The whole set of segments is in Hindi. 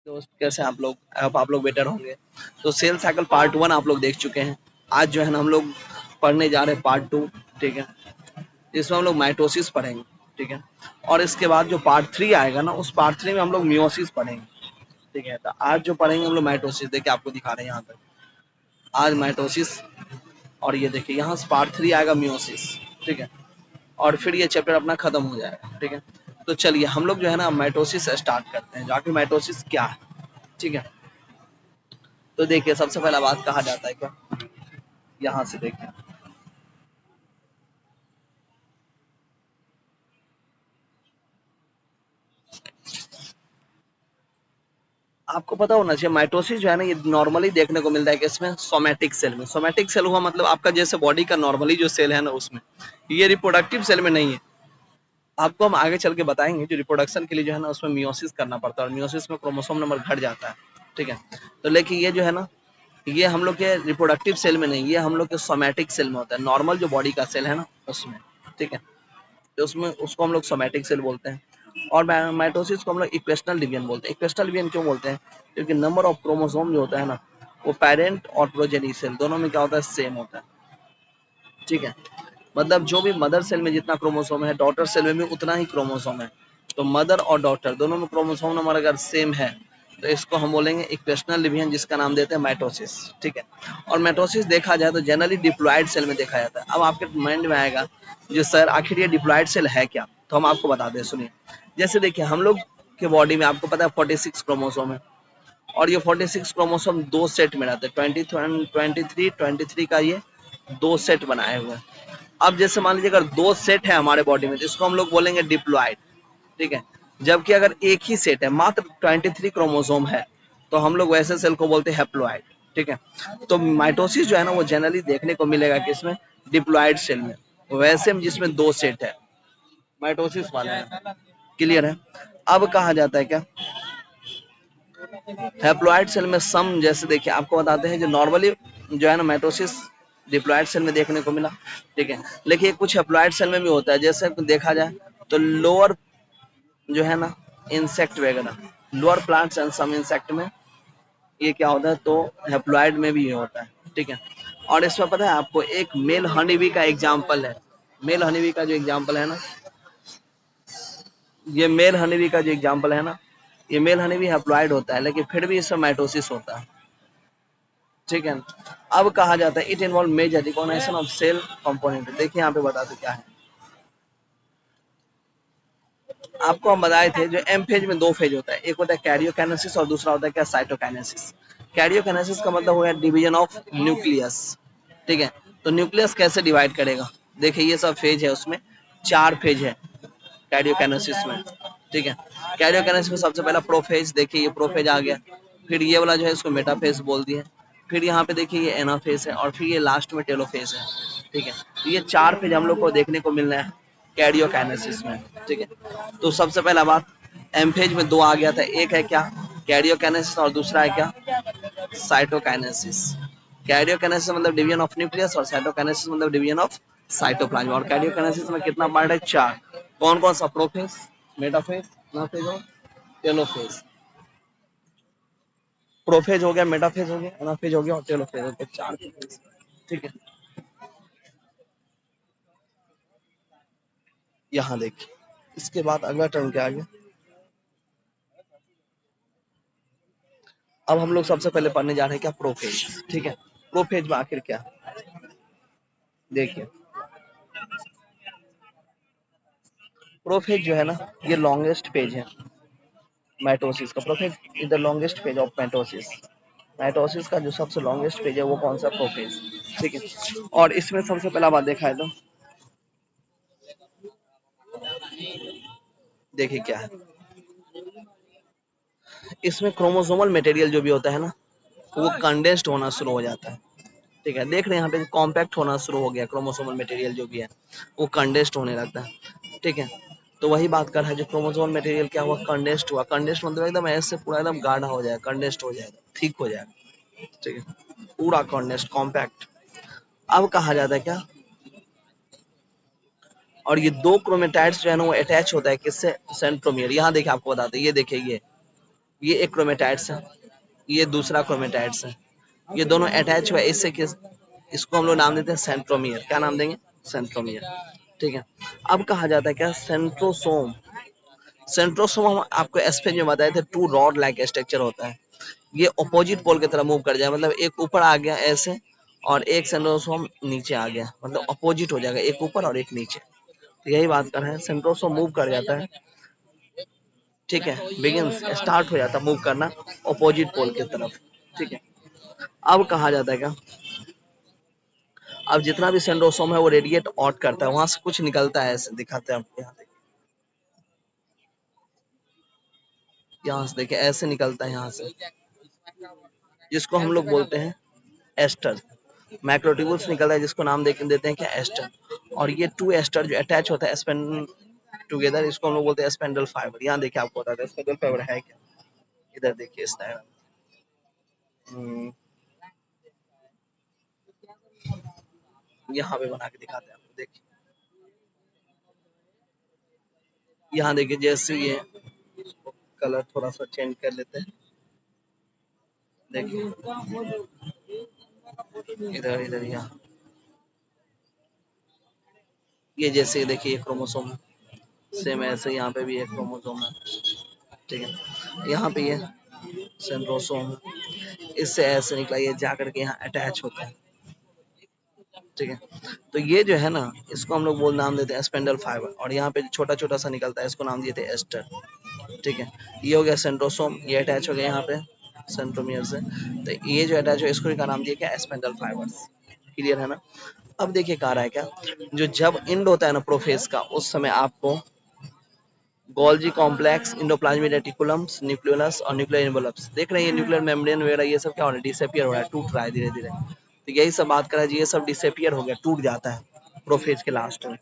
दोस्त कैसे हैं आप लोग? आप लोग बेटर होंगे। तो सेल साइकिल पार्ट 1 आप लोग देख चुके हैं। आज जो है ना हम लोग पढ़ने जा रहे हैं पार्ट 2। ठीक है, इसमें हम लोग माइटोसिस पढ़ेंगे। ठीक है, और इसके बाद जो पार्ट 3 आएगा ना, उस पार्ट 3 में हम लोग मियोसिस पढ़ेंगे। ठीक है, तो आज जो पढ़ेंगे हम लोग माइटोसिस। देखिए आपको दिखा रहे हैं यहाँ तक आज माइटोसिस, और ये देखिए यहाँ से पार्ट 3 आएगा मियोसिस। ठीक है, और फिर ये चैप्टर अपना खत्म हो जाएगा। ठीक है, तो चलिए हम लोग जो है ना माइटोसिस स्टार्ट करते हैं। जाके माइटोसिस क्या है? ठीक है, तो देखिए सबसे पहला बात कहा जाता है क्या, यहाँ से देखिए आपको पता होना चाहिए माइटोसिस जो है ना, ये नॉर्मली देखने को मिलता है कि इसमें सोमैटिक सेल में। सोमैटिक सेल हुआ मतलब आपका जैसे बॉडी का नॉर्मली जो सेल है ना, उसमें ये रिप्रोडक्टिव सेल में नहीं है। आपको हम आगे चल के बताएंगे जो रिप्रोडक्शन के लिए जो है ना उसमें मियोसिस करना पड़ता है, और मियोसिस में क्रोमोसोम नंबर घट जाता है। ठीक है, तो लेकिन ये जो है ना, ये हम लोग के रिप्रोडक्टिव सेल में नहीं, ये हम लोग के सोमैटिक सेल में होता है, नॉर्मल जो बॉडी का सेल है ना उसमें। ठीक है, तो उसमें उसको हम लोग सोमैटिक सेल बोलते हैं। और माइटोसिस को हम लोग इक्वेशनल डिवीजन बोलते हैं। इक्वेशनल डिवीजन क्यों बोलते हैं? क्योंकि नंबर ऑफ क्रोमोसोम जो होता है ना, वो पेरेंट और प्रोजेनी सेल दोनों में क्या होता है, सेम होता है। ठीक है, मतलब जो भी मदर सेल में जितना क्रोमोसोम है, डॉटर सेल में भी उतना ही क्रोमोसोम है। तो मदर और डॉटर दोनों में क्रोमोसोम नंबर अगर सेम है, तो इसको हम बोलेंगे इक्वेशनल डिवीजन, जिसका नाम देते हैं माइटोसिस। ठीक है, और माइटोसिस देखा जाए तो जनरली डिप्लॉयड सेल में देखा जाता है। अब आपके माइंड में आएगा जो सर आखिर ये डिप्लॉयड सेल है क्या, तो हम आपको बता दें, सुनिए। जैसे देखिए हम लोग के बॉडी में आपको पता है 46 क्रोमोसोम है, और ये 46 क्रोमोसोम दो सेट में रहते हैं, 23 का ये दो सेट बनाए हुए हैं। अब जैसे मान लीजिए अगर दो सेट है हमारे बॉडी में, तो इसको हम लोग बोलेंगे डिप्लॉयड। ठीक है, जबकि अगर एक ही सेट है, मात्र 23 क्रोमोसोम है, तो हम लोग वैसे सेल को बोलते हैं हैप्लॉयड। ठीक है, तो माइटोसिस जो है ना वो जनरली देखने को मिलेगा किसमें, डिप्लॉयड सेल में, वैसे में जिसमें दो सेट है, माइटोसिस वाले में। क्लियर है? अब कहा जाता है क्या, हैप्लॉयड सेल में सम, जैसे देखिए आपको बताते हैं जो नॉर्मली जो है ना माइटोसिस डिप्लॉयड सेल में देखने को मिला। ठीक है, लेकिन कुछ हैप्लॉयड सेल में भी होता है, जैसे देखा जाए तो लोअर जो है ना इंसेक्ट वगैरह, lower plants and some insect में ये क्या होता है, तो हैप्लॉयड में भी ये होता है। ठीक है, और इसमें पता है आपको एक मेल हनीबी का एग्जाम्पल है। मेल हनीबी का जो एग्जाम्पल है ना, ये मेल हनीबी का जो एग्जाम्पल है ना, ये मेल हनीबी हैप्लॉयड होता है, लेकिन फिर भी इसमें माइटोसिस होता है। ठीक है, अब कहा जाता है it involve major recognition of cell component. देखिए यहाँ पे बताते क्या है, आपको हम बताए थे जो एम फेज में दो फेज होता है, एक होता है कैरियोकाइनेसिस और दूसरा होता है क्या, साइटोकाइनेसिस। कैरियोकाइनेसिस का मतलब हो गया डिवीजन ऑफ न्यूक्लियस। ठीक है, तो न्यूक्लियस कैसे डिवाइड करेगा, देखिए ये सब फेज है, उसमें चार फेज है कैरियोकाइनेसिस में। ठीक है, कैरियोकाइनेसिस में सबसे पहला प्रोफेज, देखिए ये प्रोफेज आ गया, फिर ये वाला जो है इसको मेटाफेज बोल दिए, फिर यहाँ पे देखिए ये एनाफेज है, और फिर ये लास्ट में टेलोफेज है। ठीक है, तो ये चार फेज हम लोग को देखने को मिल रहा है कैरियोकाइनेसिस में। ठीक है, तो सबसे पहला बात, एम फेज में दो आ गया था, एक है क्या, कैरियोकाइनेसिस, और दूसरा है क्या, साइटोकाइनेसिस। कैरियोकाइनेसिस मतलब डिवीजन ऑफ न्यूक्लियस, और साइटोकाइनेसिस मतलब डिवीजन ऑफ साइटोप्लाज्म। और कैरियोकाइनेसिस में कितना पार्ट है, चार। कौन कौन सा, प्रोफेज, मेटाफेज, एनाफेज और टेलोफेज। प्रोफेज हो गया, मेटाफेज हो गया, एनाफेज हो गया, और टेलोफेज हो गया, चार फेज। ठीक है, यहाँ देखिए इसके बाद अगला टर्म क्या आ गया। अब हम लोग सबसे पहले पढ़ने जा रहे हैं क्या, प्रोफेज। ठीक है, प्रोफेज में आखिर क्या, देखिए प्रोफेज जो है ना, ये लॉन्गेस्ट पेज है माइटोसिस का। Prophase is the longest page of mitosis. Mitosis का जो सबसे लॉन्गेस्ट पेज है वो कौन सा, प्रोफेज। ठीक है, और इसमें सबसे पहला बात देखा है तो देखिए क्या है, इसमें क्रोमोसोमल मटेरियल जो भी होता है ना, वो कंडेंस्ड होना शुरू हो जाता है। ठीक है, देख रहे हैं यहाँ पे कॉम्पैक्ट होना शुरू हो गया, क्रोमोसोमल मटेरियल जो भी है वो कंडेंस्ड होने लगता है। ठीक है, तो वही बात कर रहा है, जो क्रोमोसोमल मटेरियल क्या हुआ, कंडेंस्ड हुआ। कंडेंस्ड मतलब एकदम ऐसे पूरा एकदम गाढ़ा हो जाएगा, कंडेंस्ड हो जाएगा, ठीक हो जाएगा। ठीक है, पूरा कंडेंस्ड कॉम्पैक्ट। अब कहा जाता है क्या, और ये दो क्रोमेटाइड्स जो है ना वो अटैच होता है किससे, सेंट्रोमियर। यहाँ देखिए आपको बताते हैं, ये देखिए ये एक क्रोमेटाइड्स है, ये दूसरा क्रोमेटाइड्स है, ये दोनों अटैच हुआ है इससे किस, इसको हम लोग नाम देते हैं सेंट्रोमियर। क्या नाम देंगे? सेंट्रोमियर। ठीक है। अब कहा जाता है क्या, सेंट्रोसोम। सेंट्रोसोम हम आपको एस्पेन में बताए थे, टू रॉड लाइक स्ट्रक्चर होता है। ये अपोजिट पोल की तरफ मूव कर जाए, मतलब एक ऊपर आ गया ऐसे, और एक सेंट्रोसोम नीचे आ गया, मतलब अपोजिट हो जाएगा, एक ऊपर और एक नीचे। तो यही बात कर रहे हैं, सेंट्रोसोम मूव कर जाता है। ठीक है, बिगिंस स्टार्ट हो जाता है मूव करना अपोजिट पोल की तरफ। ठीक है। अब कहा जाता है क्या, अब जितना भी सेंट्रोसोम है वो रेडिएट आउट करता है, वहां से कुछ निकलता है, ऐसे दिखाते हैं आपको। यहाँ से देखिए ऐसे निकलता है यहाँ से, जिसको हम लोग बोलते हैं एस्टर। मैक्रोट्यूबुल्स निकलता है जिसको नाम देते हैं क्या, एस्टर। और ये टू एस्टर जो अटैच होता है स्पेन टुगेदर, इसको हम लोग बोलते हैं स्पेंडल फाइबर। यहाँ देखिए आपको बताते हैं स्पेंडल फाइबर है क्या। इधर देखिए इस डायग्राम, यहाँ पे बना के दिखाते हैं आपको, देखिए यहाँ देखिए, जैसे ये कलर थोड़ा सा चेंज कर लेते हैं, देखिए इधर इधर यहाँ, ये जैसे देखिए क्रोमोसोम, सेम ऐसे यहाँ पे भी एक क्रोमोसोम है। ठीक है, यहाँ पे ये सेंट्रोसोम, इससे ऐसे निकला, ये जाकर के यहाँ अटैच होता है। ठीक है, तो ये जो है ना, इसको हम लोग नाम देते हैं स्पेंडल फाइबर, और यहाँ पे छोटा छोटा सा निकलता है, इसको नाम देते हैं एस्टर। ठीक है, ये हो गया सेंट्रोसोम, ये अटैच हो गया यहाँ पे सेंट्रोमियर से, तो ये जो अटैच हो इसको क्या नाम दिया क्या, स्पेंडल फाइबर्स। क्लियर है ना। अब देखिए कह रहा है क्या, जो जब इंड होता है ना प्रोफेज का, उस समय आपको Golgi complex, endoplasmic reticulums, nucleus और न्यूक्लियर एनवेलप्स देख रहे हैं, ये न्यूक्लियर मेम्ब्रेन वगैरह ये सब क्या हो रहा है, डिसअपियर हो रहा है, टूट रहा है धीरे धीरे। तो यही सब बात कर रहा है, ये सब डिसअपियर हो गया, टूट जाता है प्रोफेज के लास्ट में।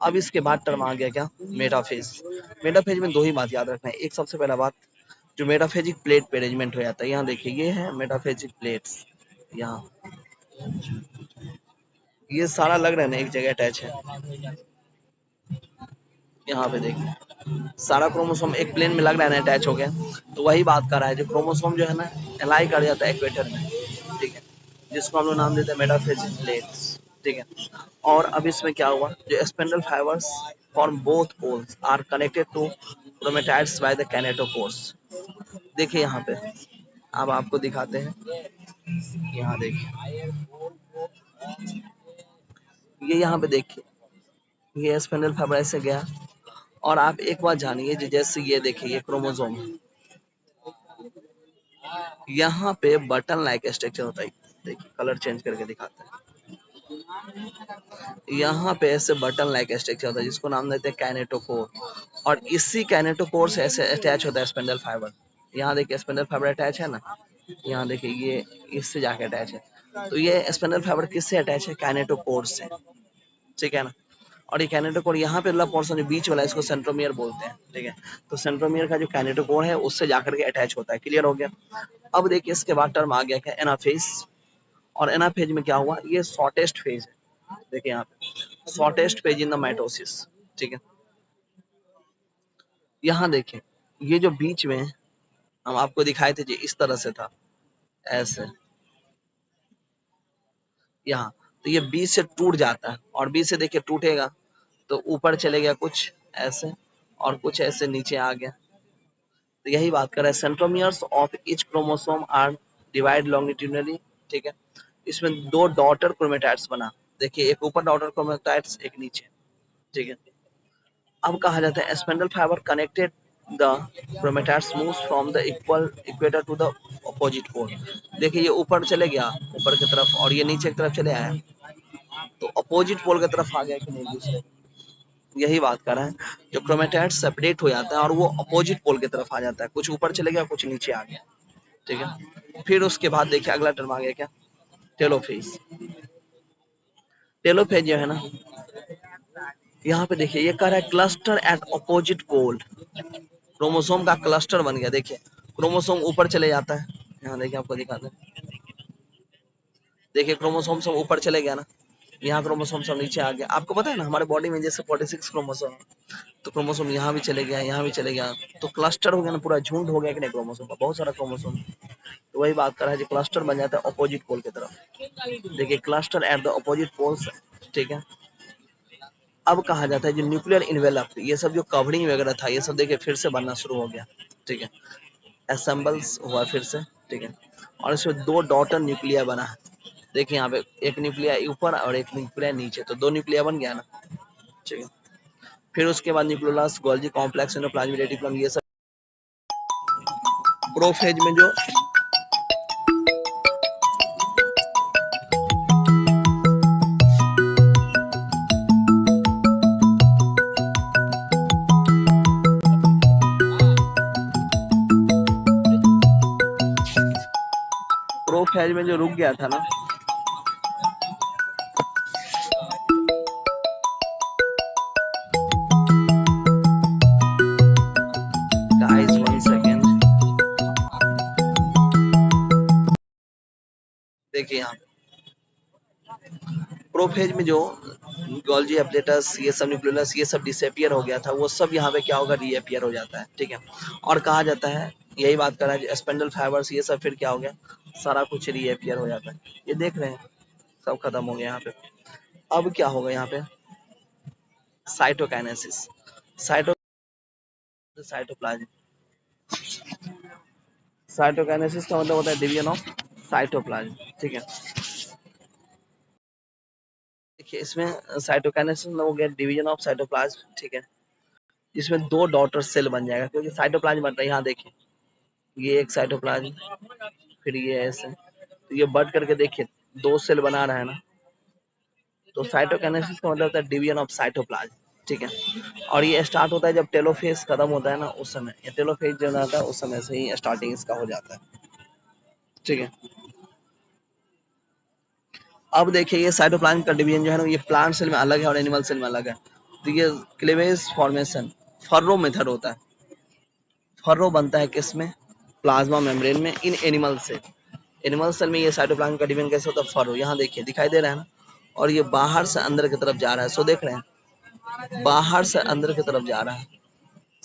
अब इसके बाद टर्म आ गया क्या, मेटाफेज। मेटाफेज में दो ही बात याद रखना है, एक सबसे पहला बात, जो मेटाफेजिक प्लेट पे अरेंजमेंट हो जाता है, यहाँ देखिए ये है मेटाफेजिक प्लेट्स, यहाँ ये सारा लग रहा है ना एक जगह अटैच है, यहाँ पे देखिए सारा क्रोमोसोम एक प्लेन में लग रहा है ना अटैच हो गया। तो वही बात कर रहा है, जो क्रोमोसोम जो है ना एलाई कर जाता है इक्वेटर में। ठीक है, जिसको हम लोग नाम देते हैं मेटाफेजिक प्लेट्स। ठीक है, और अब इसमें क्या हुआ, जो spindle fibres form both poles are connected to chromatids by the kinetochores. देखिए यहाँ पे, अब आपको दिखाते हैं, यहाँ देखिए, ये यहाँ पे देखिए, ये स्पेंडल फाइबर ऐसे गया, और आप एक बात जानिए, जैसे ये देखिए ये क्रोमोसोम, यहाँ पे बटन लाइक स्ट्रक्चर होता है। देखिए कलर चेंज करके दिखाते हैं, यहाँ पे ऐसे बटन लाइक स्ट्रक्चर होता है, जिसको नाम देते हैं कैनेटोकोर, और इसी कैनेटोकोर से ऐसे अटैच होता है स्पेंडल फाइबर। यहाँ देखिए स्पेंडल फाइबर अटैच है ना, यहाँ देखिए ये इससे जाके अटैच है। तो ये स्पेंडल फाइबर किससे अटैच है, कैनेटोकोर से। ठीक है ना। और ये कैनेटोकोर यहाँ पे वाला पोर्शन बीच वाला, इसको सेंट्रोमियर बोलते हैं। ठीक है, तो सेंट्रोमियर का जो कैनेटोकोर है उससे जाकर के अटैच होता है। क्लियर हो गया। अब देखिए इसके बाद टर्म आ गया क्या, एनाफेज। और एनाफेज में क्या हुआ, ये शॉर्टेस्ट फेज है। देखिए यहाँ पे shortest phase in the mitosis. ठीक है, यहाँ देखिए ये जो बीच में हम आपको दिखाए थे, जो इस तरह से था ऐसे, यहाँ, तो ये बीच से टूट जाता है, और बीच से देखिए टूटेगा तो ऊपर चले गया कुछ ऐसे, और कुछ ऐसे नीचे आ गया। तो यही बात कर रहा है, centromeres of each chromosome are divide longitudinally. ठीक है, इसमें दो डॉटर क्रोमेटाइड्स बना, देखिए एक ऊपर डॉटर क्रोमेटाइड्स, एक नीचे। ठीक है, अब कहा जाता है spindle fibre connected the chromatids moves from the equal equator to the opposite pole. देखिए ये ऊपर चले गया ऊपर की तरफ, और ये नीचे की तरफ चले आया, तो अपोजिट पोल की तरफ आ गया कि नहीं दूसरे। यही बात कर रहा है, जो क्रोमेटाइड सेपरेट हो जाता है और वो अपोजिट पोल की तरफ आ जाता है, कुछ ऊपर चले गया कुछ नीचे आ गया। ठीक है, फिर उसके बाद देखिए अगला टर्म आ गया क्या, टेलोफेज। टेलोफेज जो है ना, यहाँ पे देखिए ये कह रहा है cluster at opposite pole. Chromosome का क्लस्टर बन गया, देखिए क्रोमोसोम ऊपर चले जाता है, यहाँ देखिए आपको दिखाते हैं, देखिए क्रोमोसोम सब ऊपर चले गया ना, यहाँ क्रोमोसोम सब नीचे आ गया। आपको पता है ना हमारे बॉडी में जैसे 46 क्रोमोसोम, तो क्रोमोसोम यहाँ भी चले गया, यहाँ भी चले गया, तो क्लस्टर हो गया ना, पूरा झुंड हो गया कि नहीं क्रोमोसोम का, बहुत सारा क्रोमोसोम। तो वही बात कर रहा है, जो क्लस्टर बन जाता है अपोजिट पोल की तरफ। देखिए cluster at the opposite poles, ठीक है। अब कहा जाता है जो न्यूक्लियर इन्वेलप, ये सब जो कवरिंग वगैरह था, ये सब देखिए फिर से बनना शुरू हो गया, ठीक है। असेंबल्स हुआ फिर से, ठीक है। और इसमें दो डॉटर न्यूक्लिया बना है। देखिए यहाँ पे एक न्यूक्लिया ऊपर और एक न्यूक्लिया नीचे, तो दो न्यूक्लिया बन गया ना, ठीक है। फिर उसके बाद nucleolus, Golgi complex, endoplasmic reticulum, ये सब प्रोफेज में जो प्रोफेज में जो रुक गया था ना, गाइस 1 सेकेंड, देखिए यहाँ प्रोफेज में जो गोल्जी एप्लेटस, ये सब न्यूक्लियोलस, ये सब डिसअपियर हो गया था, वो सब यहाँ पे क्या होगा, रीअपियर हो जाता है, ठीक है। और कहा जाता है, यही बात कर रहा है, स्पेंडल फाइबर्स ये सब फिर क्या हो गया, सारा कुछ रीअपियर हो जाता है। ये देख रहे हैं सब खत्म हो गया यहाँ पे। अब क्या होगा यहाँ पे, साइटोकाइनेसिस, साइटो साइटोप्लाज्म, साइटोकाइनेसिस का मतलब होता है डिवीजन ऑफ साइटोप्लाज्म, ठीक है। देखिए इसमें साइटोकाइनेसिस हो गया डिवीजन ऑफ साइटोप्लाज्म, ठीक है। इसमें दो डॉटर सेल बन जाएगा, क्योंकि साइटोप्लाज्म बन रहा है, यहाँ देखिए ये एक साइटोप्लाज्म, फिर ये ऐसे, तो ये बढ़ करके देखिए दो सेल बना रहा है ना, तो साइटोकाइनेसिस का मतलब होता है डिवीजन ऑफ साइटोप्लाज्म, ठीक है। और ये स्टार्ट होता है जब टेलोफेज खत्म होता है ना, उस समय ये टेलोफेज जो रहता है उस समय से ही स्टार्टिंग इसका हो जाता है, ठीक है। अब देखिए ये साइटोप्लाज्म का डिवीजन जो है ना, ये प्लांट सेल में अलग है और एनिमल सेल में अलग है। तो ये क्लीवेज फॉर्मेशन फर्रो मेथड होता है, फर्रो बनता है किसमें, प्लाज्मा मेम्ब्रेन में, इन एनिमल से। एनिमल सेल में ये साइटोप्लाज्म का डिवीजन कैसे होता है, फर्रो, यहाँ देखिए दिखाई दे रहा है ना, और ये बाहर से अंदर की तरफ जा रहा है, सो देख रहे हैं बाहर से अंदर की तरफ जा रहा है,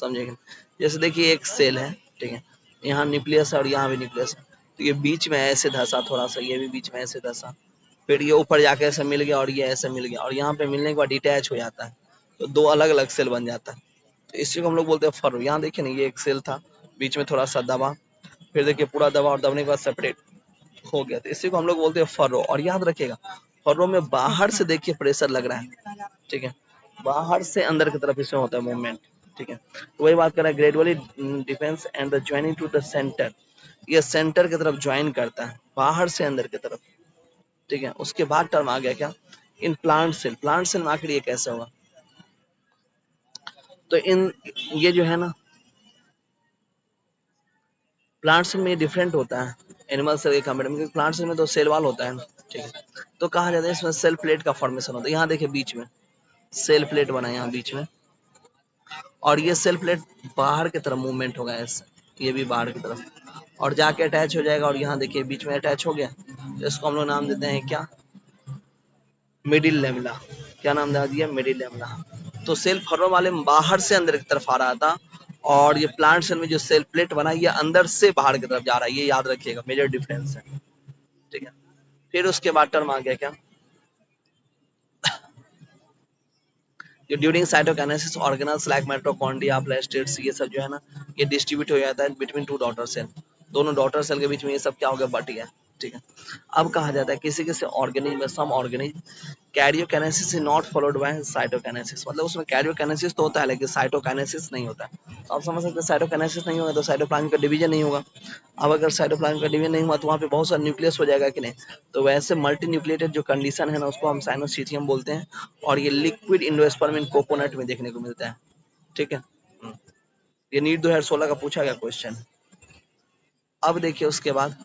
समझेंगे। जैसे देखिए एक सेल है, ठीक है, यहाँ न्यूक्लियस है और यहाँ भी न्यूक्लियस है, तो ये बीच में ऐसे धसा थोड़ा सा, ये भी बीच में ऐसे धसा, फिर ये ऊपर जाके ऐसे मिल गया और ये ऐसे मिल गया, और यहाँ पे मिलने के बाद डिटैच हो जाता है, तो दो अलग अलग सेल बन जाता है। तो इसी को हम लोग बोलते हैं फर्रो। यहाँ देखिए ना ये एक सेल था, बीच में थोड़ा सा दबा, फिर देखिए पूरा दबा और दबने के बाद सेपरेट हो गया, तो इसी को हम लोग बोलते हैं फर्रो। और याद रखिएगा फर्रो में बाहर से देखिए प्रेशर लग रहा है, ठीक है, बाहर से अंदर की तरफ इसमें होता है मूवमेंट, ठीक है। तो वही बात कर रहा है, gradually defence and the joining two the centre, ये सेंटर की तरफ ज्वाइन करता है बाहर से अंदर की तरफ, ठीक है। उसके बाद टर्म आ गया क्या, in plant cell, plant cell में आखिर ये कैसे होगा, तो इन ये जो है ना प्लांट सेल में डिफरेंट होता है एनिमल सेल के कंपेयर में, क्योंकि प्लांट सेल में तो सेल वॉल होता है ना, ठीक है। तो कहा जाता है इसमें सेल प्लेट का फॉर्मेशन होता है, यहाँ देखिए बीच में सेल प्लेट बना है यहाँ बीच में, और ये सेल प्लेट बाहर की तरफ मूवमेंट होगा ऐसे, ये भी बाहर की तरफ और जाके अटैच हो जाएगा, और यहाँ देखिए बीच में अटैच हो गया, तो इसको हम लोग नाम देते हैं क्या, मिडिल लेमला। क्या नाम दे दिया, मिडिल लेमला। तो सेल फर्रो वाले में बाहर से अंदर की तरफ आ रहा था, और ये प्लांट सेल में जो सेल प्लेट बना ये अंदर से बाहर की तरफ जा रहा है, ये याद रखिएगा मेजर डिफरेंस है, ठीक है। फिर उसके बाद टर्म आ गया क्या, जो during cytokinesis organelles like mitochondria, plastids, ये सब जो है ना, ये डिस्ट्रीब्यूट हो जाता है बिटवीन टू डॉटर सेल, दोनों डॉटर सेल के बीच में ये सब क्या हो गया, बट गया, ठीक है। अब कहा जाता है किसी किसी ऑर्गेनिज्म में, some organism karyokinesis is not followed by cytokinesis, मतलब उसमें कैरियोकाइनेसिस तो होता है लेकिन साइटोकाइनेसिस नहीं होता है। तो आप समझ सकते हैं साइटोकाइनेसिस नहीं होगा तो साइटोप्लाज्म का डिवीजन नहीं होगा। अब अगर साइटोप्लाज्म का डिवीजन नहीं हुआ तो वहाँ पे बहुत सारा न्यूक्लियस हो जाएगा कि नहीं, तो वैसे मल्टी न्यूक्लिएटेड जो कंडीशन है ना उसको हम साइनोसिटियम बोलते हैं, और ये लिक्विड इंडोस्पर्म इन कोकोनट में देखने को मिलता है, ठीक है। ये नीट 2016 का पूछा गया क्वेश्चन। अब देखिए उसके बाद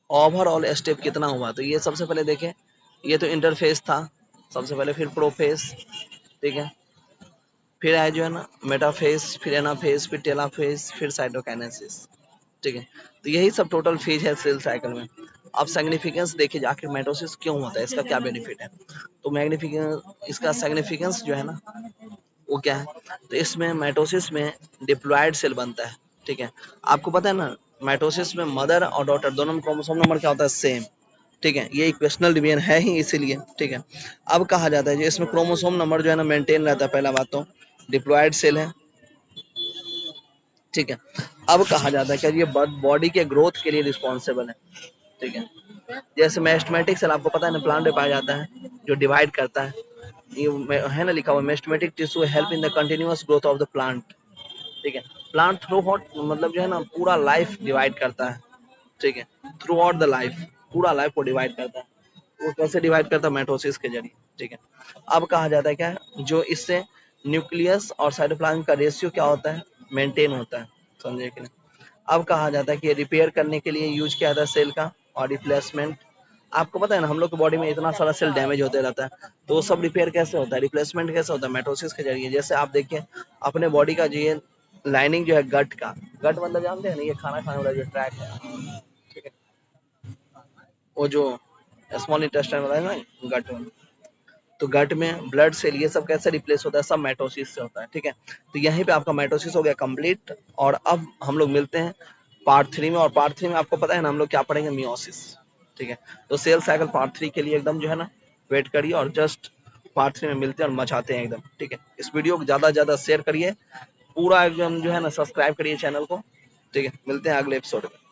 ओवरऑल स्टेप कितना हुआ, तो ये सबसे पहले देखें, ये तो इंटरफेस था सबसे पहले, फिर प्रोफेस, ठीक है, फिर आया जो है ना मेटाफेस, फिर एनाफेस, फिर टेलाफेस, फिर साइटोकाइनेसिस, ठीक है। तो यही सब टोटल फेज है सेल साइकिल में। अब सिग्निफिकेंस देखिए आखिर माइटोसिस क्यों होता है, इसका क्या बेनिफिट है। तो मैग्निफिकेंस, इसका सिग्निफिकेंस जो है ना वो क्या है, तो इसमें माइटोसिस में डिप्लॉयड सेल बनता है। ठीक है, आपको पता है ना माइटोसिस में मदर और डॉटर दोनों में क्रोमोसोम नंबर क्या होता है, सेम। ठीक है, ये इक्वेशनल डिवीजन है ही इसीलिए। ठीक है, अब कहा जाता है जो इसमें क्रोमोसोम नंबर जो है ना मेंटेन रहता है, पहला बात तो डिप्लॉयड सेल है। ठीक है, अब कहा जाता है कि ये बॉडी के ग्रोथ के लिए रिस्पॉन्सिबल है। ठीक है, जैसे मेस्टमेटिक सेल आपको पता है ना प्लांट में पाया जाता है, जो डिवाइड करता है, ये है ना लिखा हुआ meristematic tissue help in the continuous growth of the plant. ठीक है, प्लांट थ्रू हॉट मतलब जो है ना पूरा लाइफ डिवाइड करता है। ठीक है, थ्रू आउट द लाइफ, पूरा लाइफ को डिवाइड करता है। वो कैसे डिवाइड करता है, माइटोसिस के जरिए। ठीक है, अब कहा जाता है क्या, जो इससे न्यूक्लियस और साइटोप्लाज्म का रेशियो क्या होता है, मेंटेन होता है। समझे कि नहीं। अब कहा जाता है कि रिपेयर करने के लिए यूज किया जाता है सेल का, और रिप्लेसमेंट। आपको पता है ना हम लोग के बॉडी में इतना सारा सेल डैमेज होते रहता है, तो वो सब रिपेयर कैसे होता है, रिप्लेसमेंट कैसे होता है, माइटोसिस के जरिए। जैसे आप देखिए अपने बॉडी का जो ये लाइनिंग जो है गट का, गट मतलब जानते हैं ना, ये खाना खाने वाला जो ट्रैक है। ठीक है, वो जो स्मॉल इंटेस्टाइन वाला है ना गट में, तो गट में ब्लड सेल ये सब कैसे रिप्लेस होता है, सब माइटोसिस से होता है। ठीक है, तो यहीं पे आपका माइटोसिस हो गया कंप्लीट। और अब हम लोग मिलते हैं पार्ट 3 में, और पार्ट 3 में आपको पता है ना हम लोग क्या पढ़ेंगे, मियोसिस। ठीक है, तो सेल साइकिल पार्ट 3 के लिए एकदम जो है ना वेट करिए, और जस्ट पार्ट 3 में मिलते हैं और मचाते हैं एकदम। ठीक है, इस वीडियो को ज्यादा से ज्यादा शेयर करिए, पूरा एकदम जो है ना सब्सक्राइब करिए चैनल को। ठीक है, मिलते हैं अगले एपिसोड में।